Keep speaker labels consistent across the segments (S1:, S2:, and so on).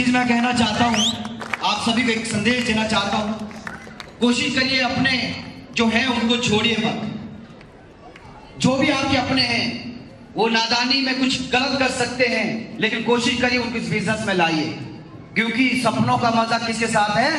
S1: चीज मैं कहना चाहता हूँ, आप सभी को एक संदेश देना चाहता हूँ। कोशिश करिए अपने जो है उनको छोड़िए मत। जो भी आपके अपने हैं वो नादानी में कुछ गलत कर सकते हैं, लेकिन कोशिश करिए उनको इस बिजनेस में लाइए, क्योंकि सपनों का मजा किसके साथ है?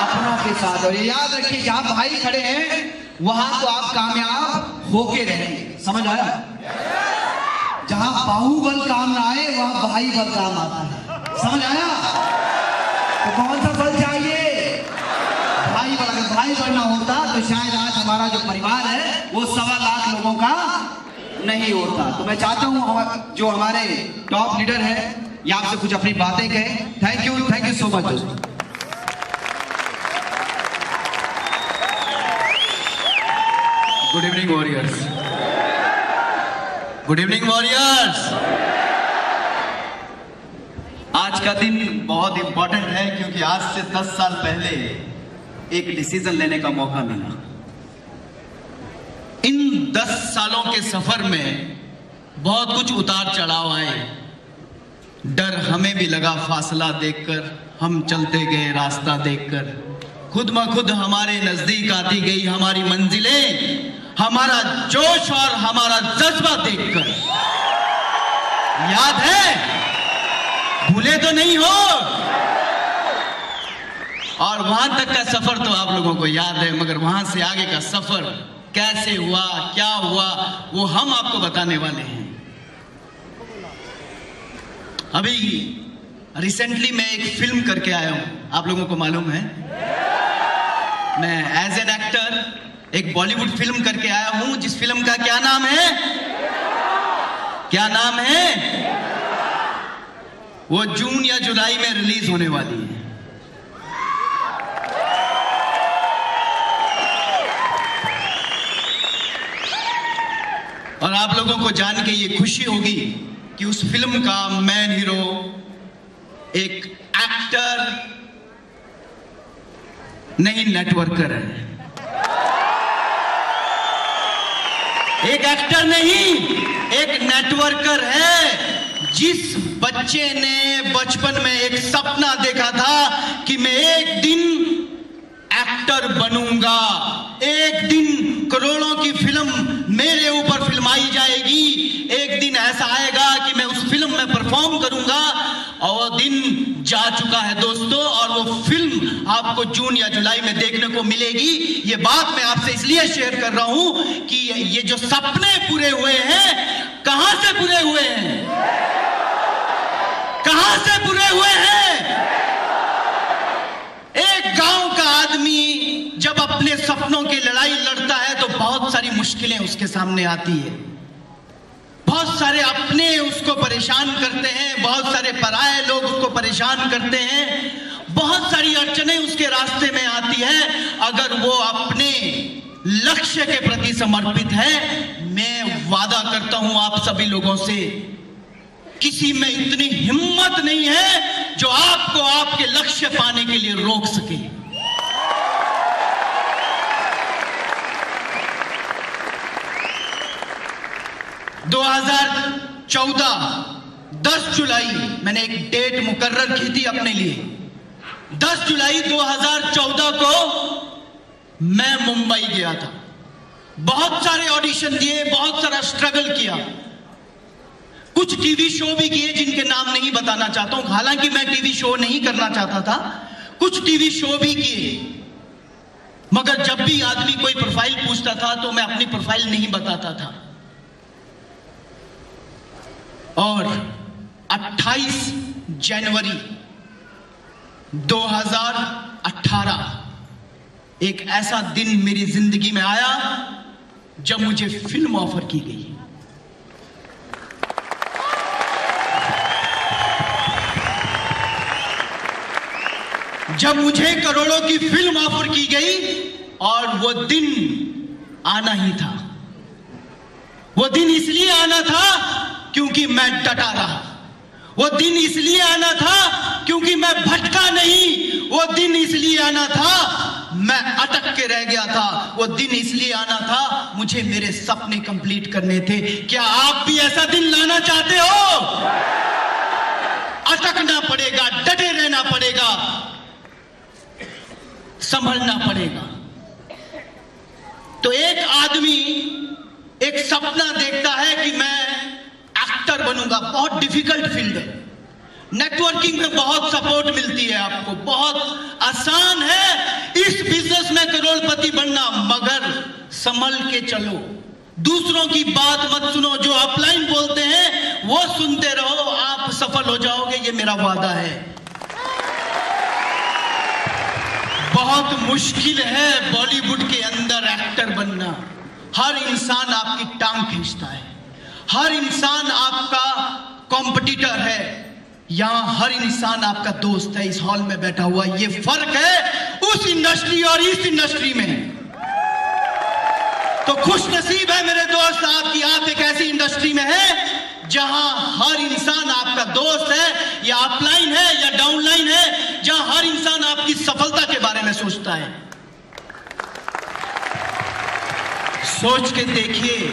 S1: अपनों के साथ। और ये याद रखिए, जहां भाई खड़े हैं वहां तो आप कामयाब होके रहेंगे। समझ आया? जहां बाहुबल काम ना आए वहां भाई बल काम आता है। समझ आया? तो कौन सा बल चाहिए? भाई बल। अगर भाई बल ना होता तो शायद आज हमारा जो परिवार है वो 1.25 लाख लोगों का नहीं होता। तो मैं चाहता हूं जो हमारे टॉप लीडर है ये आपसे कुछ अपनी बातें कहें। थैंक यू सो मच दोस्तों।
S2: Good evening warriors. Good evening warriors. आज का दिन बहुत इंपॉर्टेंट है क्योंकि आज से 10 साल पहले एक डिसीजन लेने का मौका मिला। इन 10 सालों के सफर में बहुत कुछ उतार चढ़ाव आए। डर हमें भी लगा फासला देखकर, हम चलते गए रास्ता देखकर। खुद ब खुद हमारे नजदीक आती गई हमारी मंजिलें, हमारा जोश और हमारा जज्बा देखकर। याद है? भूले तो नहीं हो? और वहां तक का सफर तो आप लोगों को याद है, मगर वहां से आगे का सफर कैसे हुआ, क्या हुआ, वो हम आपको बताने वाले हैं। अभी रिसेंटली मैं एक फिल्म करके आया हूं, आप लोगों को मालूम है। मैं एज एन एक्टर एक बॉलीवुड फिल्म करके आया हूं, जिस फिल्म का क्या नाम है? क्या नाम है? वो जून या जुलाई में रिलीज होने वाली है। और आप लोगों को जान के ये खुशी होगी कि उस फिल्म का मेन हीरो एक एक्टर नहीं, नेटवर्कर है। एक एक्टर नहीं, एक नेटवर्कर है। जिस बच्चे ने बचपन में एक सपना देखा था कि मैं एक दिन एक्टर बनूंगा, एक दिन करोड़ों की फिल्म मेरे ऊपर फिल्माई जाएगी, एक दिन ऐसा आएगा कि मैं उस फिल्म में परफॉर्म करूंगा, और वो दिन जा चुका है दोस्तों। और वो फिल्म आपको जून या जुलाई में देखने को मिलेगी। ये बात मैं आपसे इसलिए शेयर कर रहा हूं कि ये जो सपने पूरे हुए हैं, कहां से पूरे हुए हैं? कहां से पूरे हुए हैं? एक गांव का आदमी जब अपने सपनों की लड़ाई लड़ता है तो बहुत सारी मुश्किलें उसके सामने आती है। बहुत सारे अपने उसको परेशान करते हैं, बहुत सारे पराये लोग उसको परेशान करते हैं, बहुत सारी अड़चनें उसके रास्ते में आती है। अगर वो अपने लक्ष्य के प्रति समर्पित है, मैं वादा करता हूं आप सभी लोगों से, किसी में इतनी हिम्मत नहीं है जो आपको आपके लक्ष्य पाने के लिए रोक सके। (2014) 10 जुलाई मैंने एक डेट मुकर्रर की थी अपने लिए। 10 जुलाई 2014 को मैं मुंबई गया था। बहुत सारे ऑडिशन दिए, बहुत सारा स्ट्रगल किया, कुछ टीवी शो भी किए जिनके नाम नहीं बताना चाहता हूं, हालांकि मैं टीवी शो नहीं करना चाहता था। कुछ टीवी शो भी किए, मगर जब भी आदमी कोई प्रोफाइल पूछता था तो मैं अपनी प्रोफाइल नहीं बताता था। और 28 जनवरी 2018 एक ऐसा दिन मेरी जिंदगी में आया जब मुझे फिल्म ऑफर की गई। जब मुझे करोड़ों की फिल्म ऑफर की गई, और वो दिन आना ही था। वो दिन इसलिए आना था क्योंकि मैं डटा रहा। वो दिन इसलिए आना था क्योंकि मैं भटका नहीं। वो दिन इसलिए आना था, मैं अटक के रह गया था। वो दिन इसलिए आना था, मुझे मेरे सपने कंप्लीट करने थे। क्या आप भी ऐसा दिन लाना चाहते हो? अटकना पड़ेगा, डटे रहना पड़ेगा, संभलना पड़ेगा। तो एक आदमी एक सपना देखता है कि मैं एक्टर बनूंगा, बहुत डिफिकल्ट फील्ड है। नेटवर्किंग में बहुत सपोर्ट मिलती है आपको, बहुत आसान है इस बिजनेस में करोड़पति बनना, मगर संभल के चलो, दूसरों की बात मत सुनो, जो अपलाइन बोलते हैं वो सुनते रहो, आप सफल हो जाओगे, ये मेरा वादा है। बहुत मुश्किल है बॉलीवुड के अंदर एक्टर बनना। हर इंसान आपकी टांग खींचता है, हर इंसान आपका कॉम्पिटिटर है, यहां हर इंसान आपका दोस्त है। इस हॉल में बैठा हुआ, ये फर्क है उस इंडस्ट्री और इस इंडस्ट्री में। तो खुश नसीब है मेरे दोस्त आपकी, आप एक ऐसी इंडस्ट्री में है जहां हर इंसान आपका दोस्त है, या अपलाइन है या डाउनलाइन है, जहां हर इंसान आपकी सफलता के बारे में सोचता है। सोच के देखिए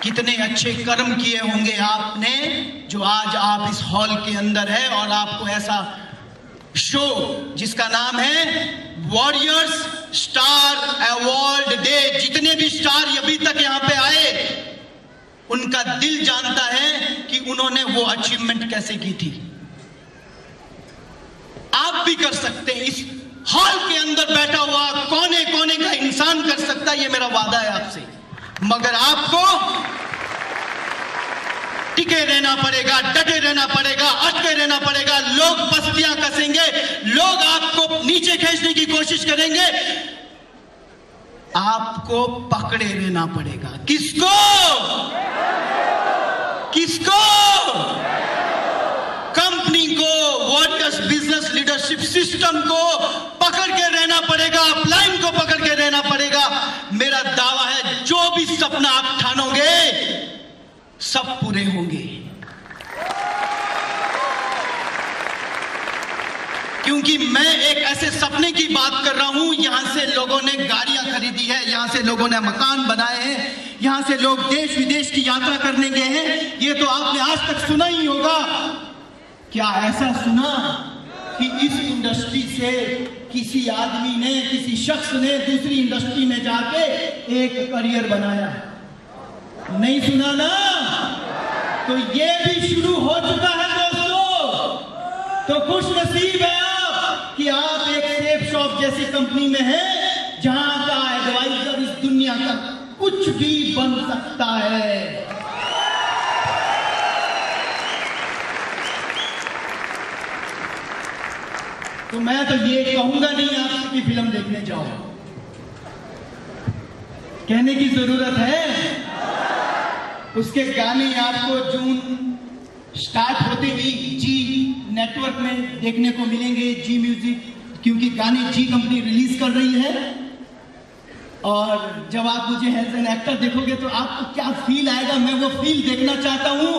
S2: कितने अच्छे कर्म किए होंगे आपने, जो आज आप इस हॉल के अंदर है और आपको ऐसा शो जिसका नाम है वॉरियर्स स्टार अवार्ड डे, जितने भी स्टार अभी तक यहां पे आए उनका दिल जानता है कि उन्होंने वो अचीवमेंट कैसे की थी। आप भी कर सकते हैं, इस हॉल के अंदर बैठा हुआ कोने कोने का इंसान कर सकता है, ये मेरा वादा है आपसे। मगर आपको टिके रहना पड़ेगा, डटे रहना पड़ेगा, अटके रहना पड़ेगा। लोग पस्तियां कसेंगे, लोग आपको नीचे खींचने की कोशिश करेंगे, आपको पकड़े रहना पड़ेगा। किसको? किसको? कंपनी को, वॉरियर्स बिजनेस लीडरशिप सिस्टम को पकड़ के रहना पड़ेगा, अपलाइन को पकड़ के रहना पड़ेगा। मेरा दावा है जो भी सपना आप ठानोगे सब पूरे होंगे, क्योंकि मैं एक ऐसे सपने की बात कर रहा हूं, यहां से लोगों ने गाड़ियां खरीदी है, यहां से लोगों ने मकान बनाए हैं, यहां से लोग देश विदेश की यात्रा करने गए हैं। ये तो आपने आज तक सुना ही होगा। क्या ऐसा सुना कि इस इंडस्ट्री से किसी आदमी ने, किसी शख्स ने दूसरी इंडस्ट्री में जाके एक करियर बनाया? नहीं सुना ना? तो ये भी शुरू हो चुका है दोस्तों। तो खुश नसीब है आप कि आप एक सेफ शॉप जैसी कंपनी में हैं, जहां का एडवाइजर इस दुनिया का कुछ भी बन सकता है। तो मैं तो ये कहूंगा नहीं आपसे कि फिल्म देखने जाओ, कहने की जरूरत है। उसके गाने आपको जून स्टार्ट होते ही जी नेटवर्क में देखने को मिलेंगे, जी म्यूजिक, क्योंकि गाने जी कंपनी रिलीज कर रही है। और जब आप मुझे एज एन एक्टर देखोगे तो आपको क्या फील आएगा, मैं वो फील देखना चाहता हूं।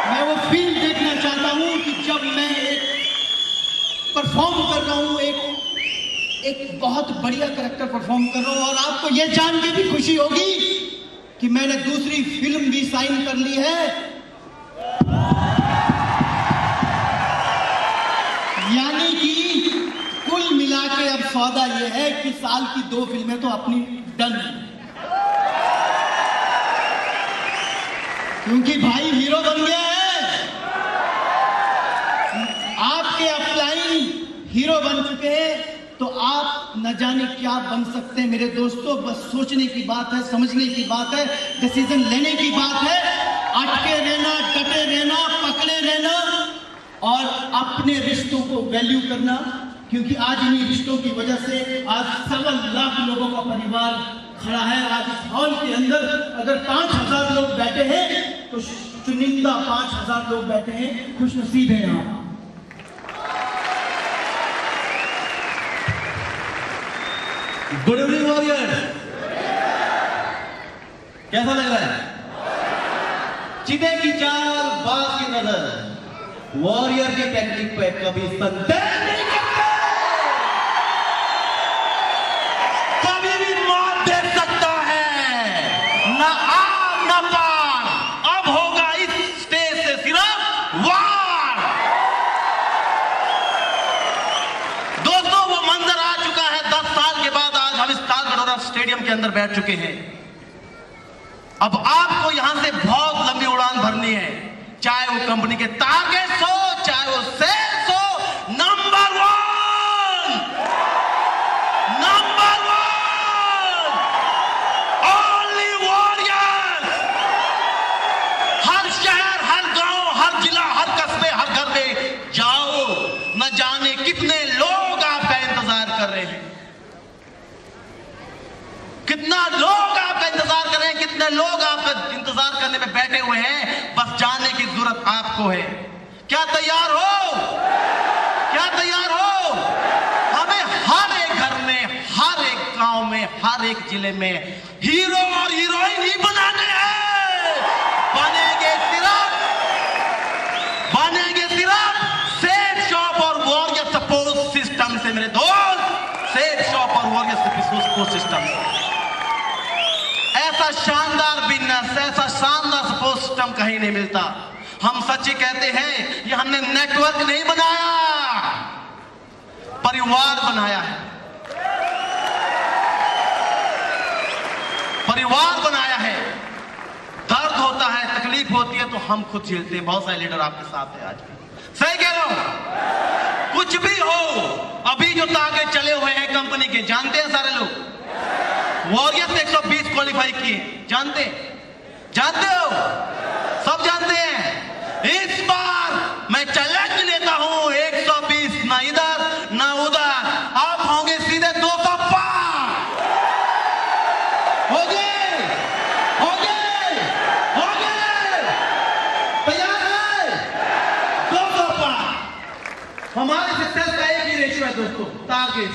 S2: मैं वो फील देखना चाहता हूं कि जब मैं एक परफॉर्म कर रहा हूं, एक बहुत बढ़िया कैरेक्टर परफॉर्म कर रहा हूं, और आपको यह जान के भी खुशी होगी कि मैंने दूसरी फिल्म भी साइन कर ली है। यानी कि कुल मिला के अब सौदा यह है कि साल की 2 फिल्में तो अपनी डन है, क्योंकि भाई हीरो बन गया है। आपके अपलाइन हीरो बन चुके हैं, तो आप न जाने क्या बन सकते हैं मेरे दोस्तों। बस सोचने की बात है, समझने की बात है, डिसीजन लेने की बात है। अटके रहना, डटे रहना, पकड़े रहना और अपने रिश्तों को वैल्यू करना, क्योंकि आज इन्हीं रिश्तों की वजह से आज 1.25 लाख लोगों का परिवार खड़ा है। आज इस हॉल के अंदर अगर 5000 लोग बैठे हैं तो चुनिंदा 5000 लोग बैठे हैं, खुशनसीब है यहाँ।
S3: गुड इवनिंग वॉरियर, कैसा लग रहा है? चिते की चाल, बाज की नजर, वॉरियर की टेक्निक पे कभी संदेह नहीं करते, कभी भी मात दे सकता है, ना के अंदर बैठ चुके हैं। अब आपको यहां से बहुत लंबी उड़ान भरनी है, चाहे वो कंपनी के टारगेट्स हो, चाहे वो सेल्स हो। Number one only warriors. हर शहर, हर गांव, हर जिला, हर कस्बे, हर घर में जाओ, न जाने कितने लोग आपका इंतजार कर रहे हैं, कितना लोग आपका इंतजार कर रहे हैं, कितने लोग आपका इंतजार करने में बैठे हुए हैं। बस जाने की जरूरत आपको है। क्या तैयार हो? क्या तैयार हो? हमें हर एक घर में, हर एक गांव में, हर एक जिले में हीरो और हीरोइन ही बनाने हैं। बनेंगे सिर्फ सेफ शॉप और वॉरियर सपोर्ट सिस्टम से मेरे दोस्त, सेफ शॉप और वॉरियर सपोर्ट सिस्टम से। ऐसा शानदार बिजनेस, ऐसा शानदार सपोर्ट सिस्टम कहीं नहीं मिलता। हम सच्ची कहते हैं, ये हमने नेटवर्क नहीं बनाया, परिवार बनाया है। परिवार बनाया है। दर्द होता है, तकलीफ होती है तो हम खुद झेलते हैं। बहुत सारे लीडर आपके साथ हैं आज भी। सही कह रहा हूं। कुछ भी हो, अभी जो टारगेट चले हुए हैं कंपनी के, जानते हैं सारे लोग, वॉरियर से 120 क्वालिफाई किए, जानते हो, सब जानते हैं। इस बार मैं चैलेंज लेता हूं, 120 ना इधर ना उधर, आप होंगे सीधे 200 पार। हो गए? तैयार है? 200 पार। हमारे सक्सेस का एक ही रेशियो है दोस्तों, टारगेट।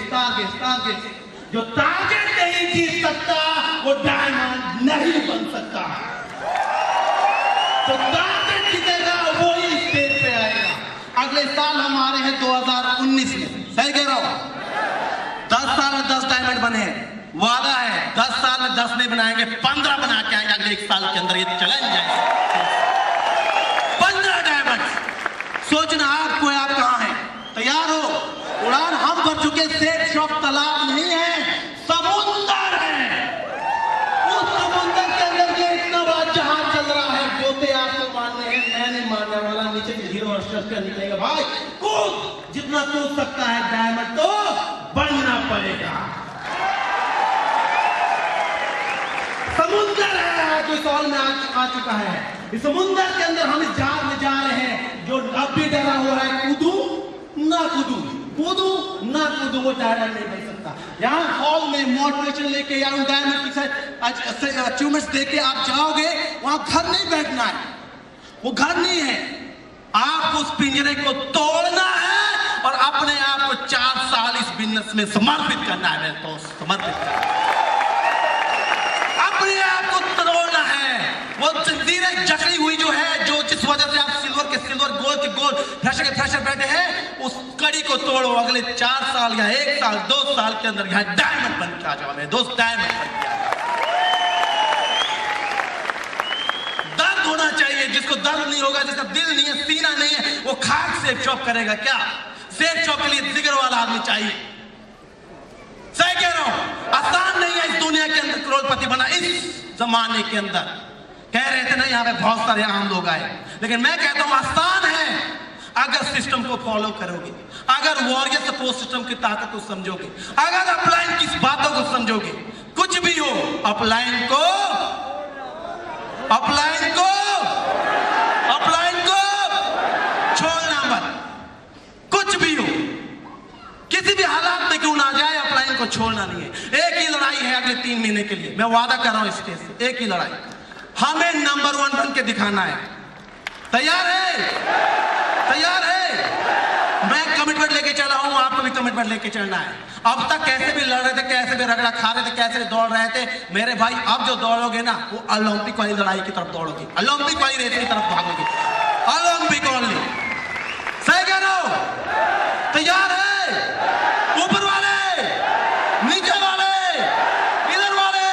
S3: जो टारगेट नहीं जीत सकता वो डायमंड नहीं बन सकता। तो टारगेट जीतेगा वो ही स्टेज पे आएगा। अगले साल हम आ रहे हैं 2019 में, सही कह रहा हूं। 10 साल में 10 डायमंड बने हैं, वादा है 10 साल में 10 नहीं बनाएंगे, 15 बना के आएंगे अगले 1 साल के अंदर। ये चैलेंज है, 15 डायमंड। सोचना आपको है, आप कहां हैं? तैयार हो? उड़ान हम भर चुके, सेफ शॉप तालाब नहीं है, समुंदर है। उस समुंदर के अंदर ये इतना बड़ा जहाज चल रहा है। गोते आपको मारने हैं, मैं नहीं मारने वाला। नीचे से हीरो और शस्त्र निकलेगा। भाई कूद, जितना कूद सकता है, डायमंड तो बनना पड़ेगा। समुंदर है जो सवाल में आ चुका है। इस समुंदर के अंदर हम इस जहाज में जा रहे हैं। जो अब भी डरा हुआ है, कूदू ना कूदू, वो डायमंड नहीं बन सकता। यहाँ हॉल में मोटिवेशन लेके या डायमंड की अचीवमेंट्स देके आप जाओगे, वहां घर नहीं बैठना है, वो घर नहीं है। आपको उस पिंजरे को तोड़ना है और अपने आप को 4 साल इस बिजनेस में समर्पित करना है मेरे दोस्त, समर्पित करना है। अपने आप को तोड़ना है। वो जंजीरें जकड़ी हुई जो है, जो जिस वजह से आप सिल्वर के सिल्वर, गोल्ड के गोल्ड, फ्रेशर के फ्रेशर बैठे हैं, उस कड़ी को तोड़ो। अगले 4 साल या 1 साल 2 साल के अंदर यहाँ डायमंड बन के आ जाओ मेरे दोस्त, डायमंड बन के आ जाओ। दर्द होना चाहिए। जिसको दर्द नहीं होगा, जिसका दिल नहीं है, सीना नहीं है, वो खाक सेफ शॉप करेगा क्या? सेफ शॉप के लिए जिगर वाला आदमी चाहिए। सही कह रहा हूं। आसान नहीं है इस दुनिया के अंदर करोड़पति बना। इस जमाने के अंदर कह रहे थे ना, यहाँ पे बहुत सारे आम लोग आए, लेकिन मैं कहता हूं आसान है अगर सिस्टम को फॉलो करोगे, अगर वॉरियर सपोर्ट सिस्टम की ताकत को समझोगे, अगर अपलाइन की बातों को समझोगे। कुछ भी हो, अपलाइन को छोड़ना मत। कुछ भी हो, किसी भी हालात में क्यों ना जाए, अपलाइन को छोड़ना नहीं है। एक ही लड़ाई है अगले 3 महीने के लिए, मैं वादा कर रहा हूं स्टेज से, एक ही लड़ाई। हमें नंबर 1 बन के दिखाना है। तैयार है? मैं कमिटमेंट लेके चला हूं, आपको भी कमिटमेंट लेके चलना है। अब तक कैसे भी लड़ रहे थे, कैसे भी रगड़ा खा रहे थे, कैसे भी दौड़ रहे थे, मेरे भाई अब जो दौड़ोगे ना, वो ओलंपिक वाली लड़ाई की तरफ दौड़ोगे, ओलंपिक वाली रेस की तरफ भागोगे, ओलंपिक वाली। सही कह रहा हूं? तैयार है? ऊपर वाले, नीचे वाले, इधर वाले,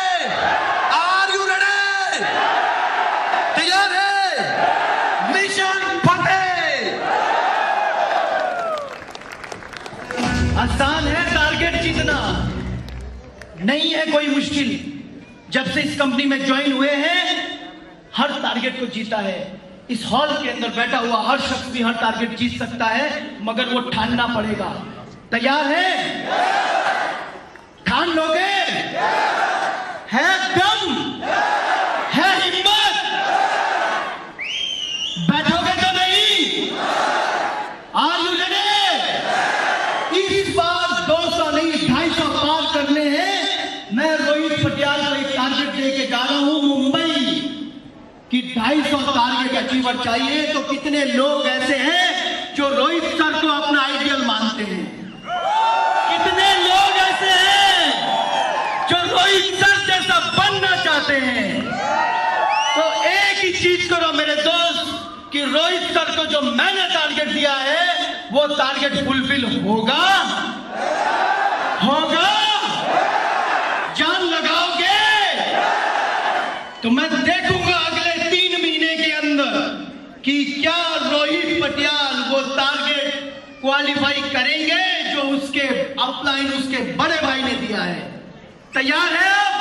S3: आर यू रेडी? तैयार है? मिशन फतेह। आसान है टारगेट जीतना,
S2: नहीं है कोई मुश्किल। जब से इस कंपनी में ज्वाइन हुए हैं हर टारगेट को जीता है। इस हॉल के अंदर बैठा हुआ हर शख्स भी हर टारगेट जीत सकता है, मगर वो ठानना पड़ेगा। तैयार है? ठान लोगे? है दम? है हिम्मत? बैठोगे तो नहीं? Are you ready? इस बार 200 नहीं 250 पार करने हैं। मैं रोहित पटियाल को एक टारगेट लेके जा रहा हूं मुंबई कि 250 टारगेट अचीवर चाहिए। तो कितने लोग ऐसे हैं जो रोहित सर को अपना आइडियल मानते हैं? कितने लोग ऐसे हैं जो रोहित सर जैसा बनना चाहते हैं? तो एक ही चीज करो मेरे दोस्त कि रोहित सर को जो मैंने टारगेट दिया है वो टारगेट फुलफिल होगा? होगा? जान लगाओगे? तो मैं देखूंगा अगले 3 महीने के अंदर कि क्या रोहित पटियाल वो टारगेट क्वालिफाई करेंगे जो उसके अपलाइन उसके बड़े भाई ने दिया है। तैयार है आप?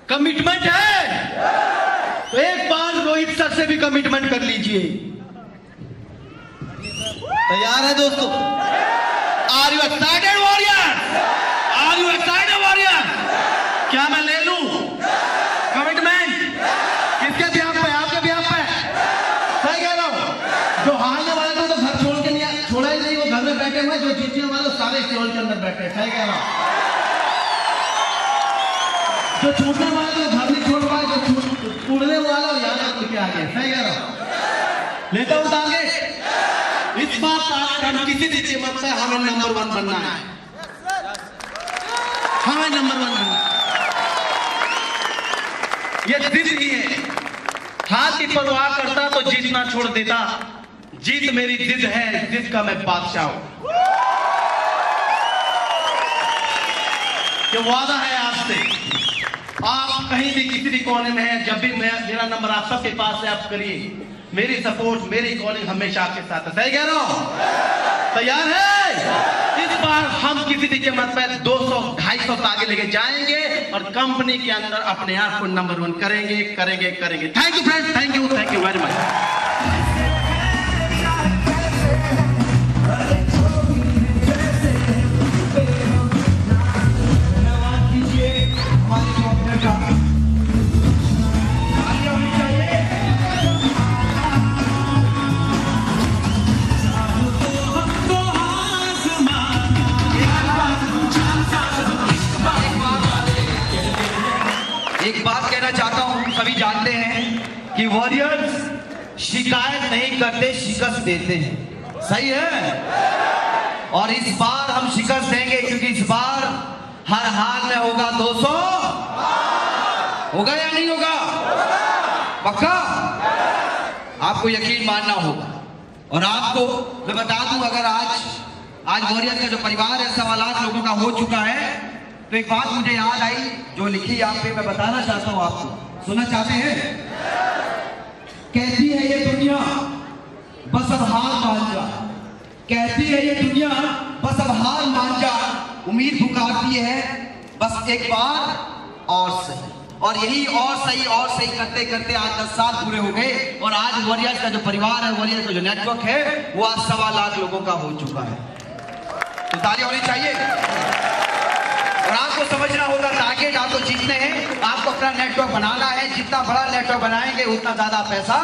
S2: कमिटमेंट है? तो एक बार रोहित सर से भी कमिटमेंट कर लीजिए।
S3: तैयार है दोस्तों?
S2: Are you excited warrior? Are you excited warrior?
S3: क्या मैं ले लूं कमिटमेंट? किसके ब्याह पे? आपके ब्याह पे? सही कह रहा हूं। जो हारने वाले थे तो घर छोड़ के नहीं छोड़ा ही नहीं, वो घर में बैठे हुए। जो जीतने वाले सारे इस हॉल के अंदर बैठे। सही कह रहा हूं। जो छूटने वाले तो घर नहीं छोड़ पाए, जो उड़ने वाला वो याद रख के आगे। सही कह रहा हूं। लेता हूं टारगेट इस बार हम किसी भी कीमत पे हमें नंबर 1 बनना है। हमें नंबर 1 बनना है। ये जिद ही है। हाथ की परवाह करता तो जीतना छोड़ देता। जीत मेरी जिद है, जिद का मैं बादशाह हूं। ये वादा है आपसे। आप कहीं भी किसी भी कोने में हैं, जब भी मेरा नंबर आप सबके पास है, आप करिए। मेरी सपोर्ट मेरी कॉलिंग हमेशा आपके साथ है। सही कह रहा हूं? तैयार है? इस बार हम किसी भी कीमत पर 200-250 आगे लेके जाएंगे और कंपनी के अंदर अपने आप को नंबर 1 करेंगे करेंगे करेंगे। Thank you friends, thank you very much.
S1: एक बात कहना चाहता हूं, सभी जानते हैं कि वॉरियर्स शिकायत नहीं करते, शिकस्त देते हैं। सही है? और इस बार हम शिकस्त देंगे क्योंकि इस बार हर हाल में होगा 200। होगा या नहीं होगा? पक्का? आपको यकीन मानना होगा। और आपको मैं बता दूं, अगर आज वॉरियर्स का जो परिवार है 1.25 लाख लोगों का हो चुका है, तो एक बात मुझे याद आई जो लिखी यहाँ पे, मैं बताना चाहता हूँ आपको। सुनना चाहते हैं? कहती है ये दुनिया बस अब हार मान जा। कहती है ये दुनिया बस अब हार मान जा। उम्मीद पुकारती है बस एक बार और सही। और यही और सही करते करते आज 10 साल पूरे हो गए। और आज वॉरियर्स का जो परिवार है, वॉरियर्स का जो नेटवर्क है, वो आज 1.25 लाख लोगों का हो चुका है। तो ताली होनी चाहिए। और आपको समझना होगा टारगेट आपको जीतने हैं, आपको अपना नेटवर्क बनाना है। जितना बड़ा नेटवर्क बनाएंगे उतना ज्यादा पैसा